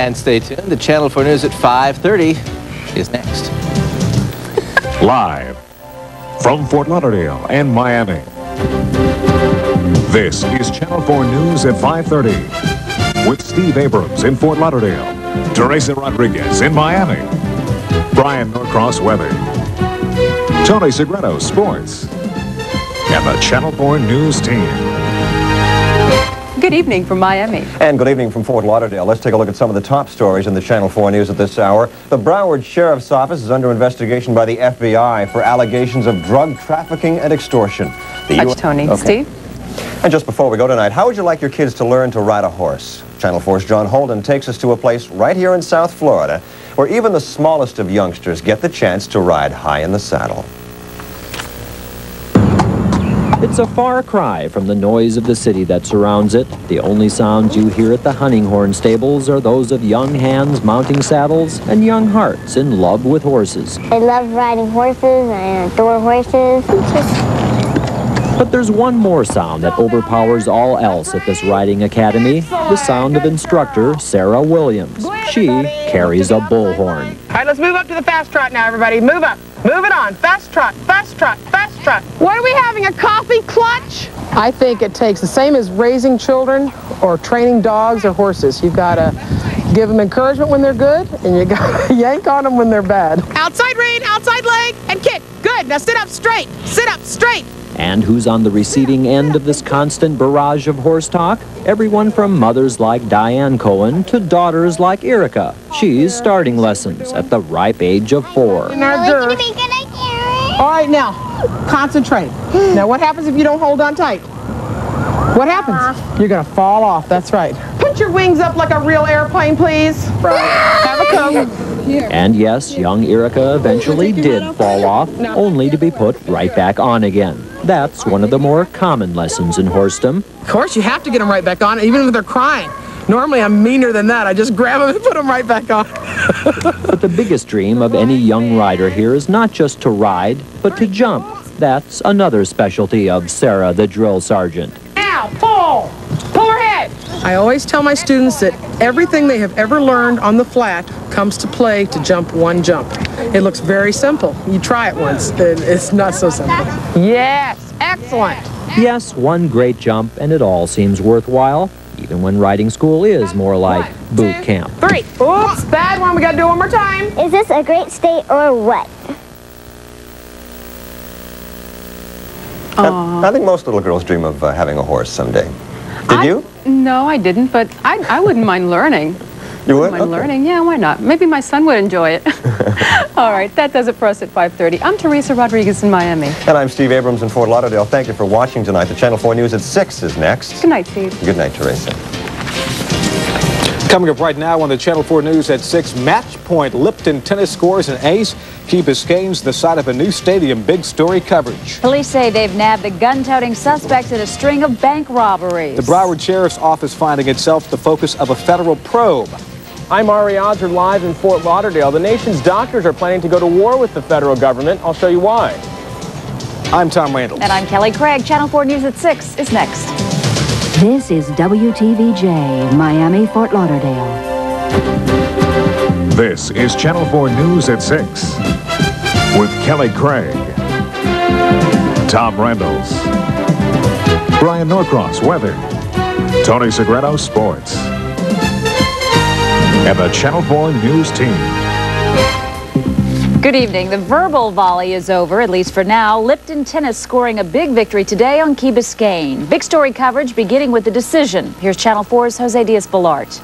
And stay tuned. The Channel 4 News at 5:30 is next. Live from Fort Lauderdale and Miami. This is Channel 4 News at 5:30 with Steve Abrams in Fort Lauderdale, Teresa Rodriguez in Miami, Brian Norcross weather, Tony Segreto sports, and the Channel 4 News team. Good evening from Miami. And good evening from Fort Lauderdale. Let's take a look at some of the top stories in the Channel 4 News at this hour. The Broward Sheriff's Office is under investigation by the FBI for allegations of drug trafficking and extortion. Tony. Okay. Steve? And just before we go tonight, how would you like your kids to learn to ride a horse? Channel 4's John Holden takes us to a place right here in South Florida where even the smallest of youngsters get the chance to ride high in the saddle. It's a far cry from the noise of the city that surrounds it. The only sounds you hear at the hunting horn stables are those of young hands mounting saddles and young hearts in love with horses. I love riding horses, I adore horses. But there's one more sound that overpowers all else at this riding academy, the sound of instructor Sarah Williams. She carries a bullhorn. All right, let's move up to the fast trot now, everybody. Move up. Move it on. Fast trot, fast trot, fast trot. What are we having, a coffee clutch? I think it takes the same as raising children or training dogs or horses. You've got to give them encouragement when they're good, and you got to yank on them when they're bad. Outside rein, outside leg, and kick. Good. Now sit up straight. Sit up straight. And who's on the receiving end of this constant barrage of horse talk? Everyone from mothers like Diane Cohen to daughters like Erica. She's starting lessons at the ripe age of 4. All right, now, concentrate. Now, what happens if you don't hold on tight? What happens? You're going to fall off. That's right. Put your wings up like a real airplane, please. Right. Have a coat. And yes, young Erica eventually did fall off, only to be put right back on again. That's one of the more common lessons in horsedom. Of course, you have to get them right back on, even if they're crying. Normally, I'm meaner than that. I just grab them and put them right back on. But the biggest dream of any young rider here is not just to ride, but to jump. That's another specialty of Sarah, the drill sergeant. Now, pull! Pull her head! I always tell my students that everything they have ever learned on the flat comes to play to jump one jump. It looks very simple. You try it once, and it's not so simple. Yes, excellent. Yes, one great jump, and it all seems worthwhile, even when riding school is more like boot camp. 3. Oops, bad one. We got to do it one more time. Is this a great state or what? I think most little girls dream of having a horse someday. Did you? No, I didn't, but I wouldn't mind learning. You would? Mind learning? Yeah, why not? Maybe my son would enjoy it. All right, that does it for us at 5:30. I'm Teresa Rodriguez in Miami. And I'm Steve Abrams in Fort Lauderdale. Thank you for watching tonight. The Channel 4 News at 6 is next. Good night, Steve. Good night, Teresa. Coming up right now on the Channel 4 News at 6, match point. Lipton tennis scores an ace. Key Biscayne's the site of a new stadium. Big story coverage. Police say they've nabbed the gun-toting suspects in a string of bank robberies. The Broward Sheriff's Office finding itself the focus of a federal probe. I'm Ari Odser live in Fort Lauderdale. The nation's doctors are planning to go to war with the federal government. I'll show you why. I'm Tom Randall. And I'm Kelly Craig. Channel 4 News at 6 is next. This is WTVJ Miami, Fort Lauderdale. This is Channel 4 News at 6 with Kelly Craig, Tom Randalls, Brian Norcross weather, Tony Segreto sports, and the Channel 4 News team. Good evening. The verbal volley is over, at least for now. Lipton Tennis scoring a big victory today on Key Biscayne. Big story coverage beginning with the decision. Here's Channel 4's Jose Diaz-Balart.